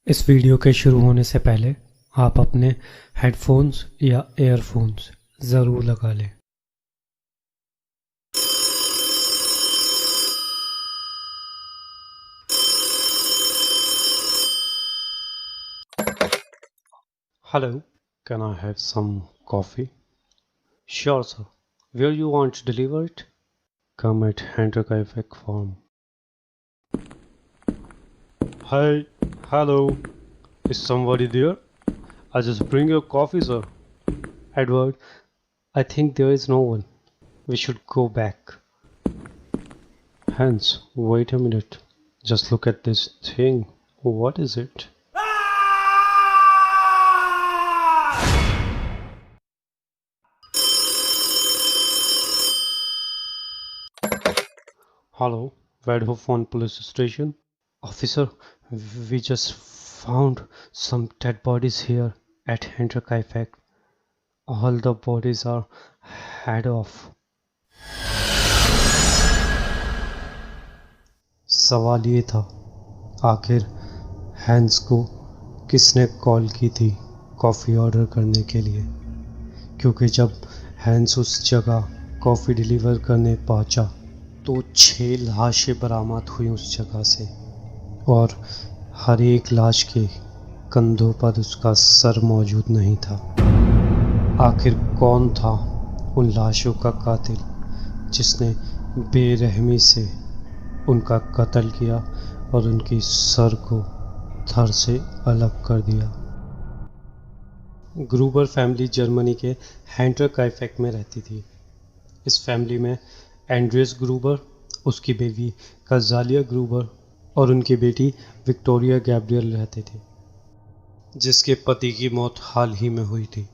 इस वीडियो के शुरू होने से पहले आप अपने हेडफोन्स या ईयरफोन्स ज़रूर लगा लें। Hello, can I have some coffee? Sure, sir. Where you want to deliver it? Come at Hendrik Ifek Farm. Hi, hello. Is somebody there? I just bring your coffee, sir. Edward, I think there is no one. We should go back. Hans, wait a minute. Just look at this thing. What is it? Hello, Redhoff Police Station. Officer, we just found some dead bodies here at Hendrik Ifek. All the bodies are head off. सवाल ये था, आखिर hence को किसने call की थी coffee order करने के लिए, क्योंकि जब हैंस उस जगह कॉफ़ी डिलीवर करने पहुंचा तो 6 लाशें बरामद हुई उस जगह से और हर एक लाश के कंधों पर उसका सर मौजूद नहीं था। आखिर कौन था उन लाशों का कातिल जिसने बेरहमी से उनका कत्ल किया और उनकी सर को धड़ से अलग कर दिया। ग्रूबर फैमिली जर्मनी के हैंड्रिक आइफेक में रहती थी। इस फैमिली में एंड्रियस ग्रूबर, उसकी बीवी कज़ालिया ग्रूबर और उनकी बेटी विक्टोरिया गैब्रियल रहते थे, जिसके पति की मौत हाल ही में हुई थी।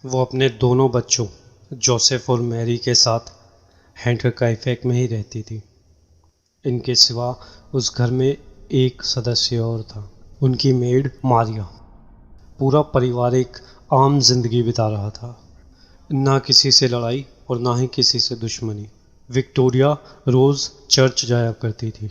वो अपने दोनों बच्चों जोसेफ और मैरी के साथ hendrik Ifek में ही रहती थी। इनके सिवा उस घर में एक सदस्य और था, उनकी मेड मारिया। पूरा परिवार एक आम जिंदगी बिता रहा था, ना किसी से लड़ाई और ना ही किसी से दुश्मनी। विक्टोरिया रोज़ चर्च जाया करती थी,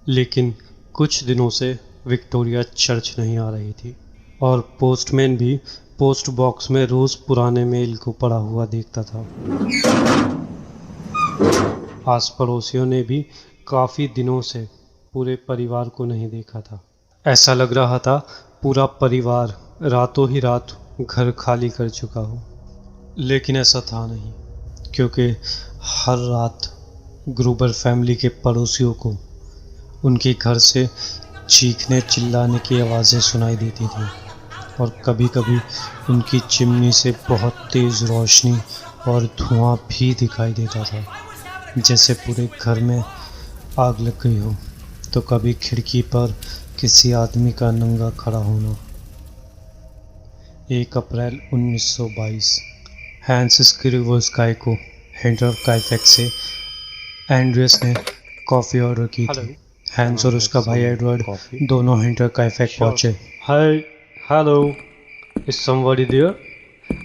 लेकिन कुछ दिनों से विक्टोरिया चर्च नहीं आ रही थी और पोस्टमैन भी पोस्ट बॉक्स में रोज़ पुराने मेल को पड़ा हुआ देखता था। आस पड़ोसियों ने भी काफ़ी दिनों से पूरे परिवार को नहीं देखा था। ऐसा लग रहा था पूरा परिवार रातों ही रात घर खाली कर चुका हो, लेकिन ऐसा था नहीं, क्योंकि हर रात ग्रूबर फैमिली के पड़ोसियों को उनके घर से चीखने चिल्लाने की आवाज़ें सुनाई देती थी और कभी कभी उनकी चिमनी से बहुत तेज़ रोशनी और धुआं भी दिखाई देता था, जैसे पूरे घर में आग लग गई हो। तो कभी खिड़की पर किसी आदमी का नंगा खड़ा होना। 1 अप्रैल 1922 हैंस स्क्रीवोस्काई को hendrik Ifek से एंड्रियस ने कॉफ़ी ऑर्डर की थी। हैंस और उसका भाई एडवर्ड दोनों hendrik Ifek पहुंचे। Hi, hello, is somebody there?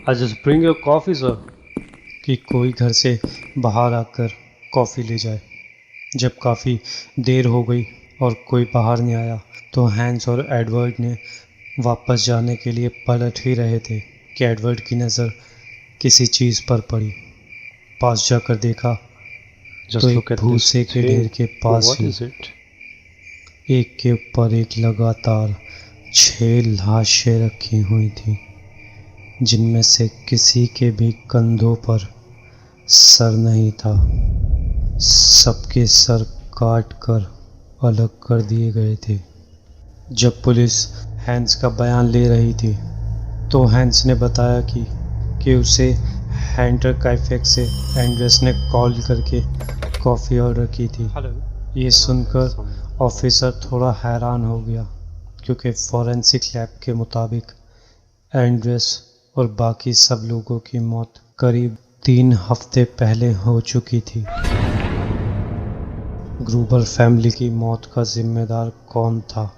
I just bring your coffee sir. कि कोई घर से बाहर आकर कॉफ़ी ले जाए। जब काफ़ी देर हो गई और कोई बाहर नहीं आया तो हैंस और एडवर्ड ने वापस जाने के लिए पलट ही रहे थे कि एडवर्ड की नज़र किसी चीज़ पर पड़ी। पास जाकर देखा तो एक भूसे के ढेर के पास ही एक के ऊपर एक लगातार 6 लाशें रखी हुई थी, जिनमें से किसी के भी कंधों पर सर नहीं था। सबके सर काट कर अलग कर दिए गए थे। जब पुलिस हैंस का बयान ले रही थी तो हैंस ने बताया कि उसे hendrik Ifek से एंड्रियस ने कॉल करके कॉफ़ी ऑर्डर की थी। ये सुनकर ऑफिसर थोड़ा हैरान हो गया, क्योंकि फॉरेंसिक लैब के मुताबिक एंड्रियस और बाकी सब लोगों की मौत करीब 3 हफ्ते पहले हो चुकी थी। ग्रूबर फैमिली की मौत का जिम्मेदार कौन था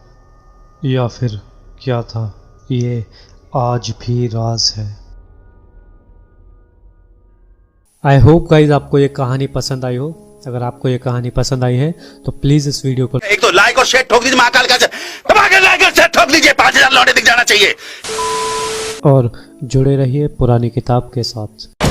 या फिर क्या था, ये आज भी राज है। आई होप गाइज आपको ये कहानी पसंद आई हो। अगर आपको ये कहानी पसंद आई है तो प्लीज़ इस वीडियो को एक तो लाइक और शेयर ठोक दीजिए महाकाल का। लीजिए, 5,000 लौटे दिख जाना चाहिए। और जुड़े रहिए पुरानी किताब के साथ।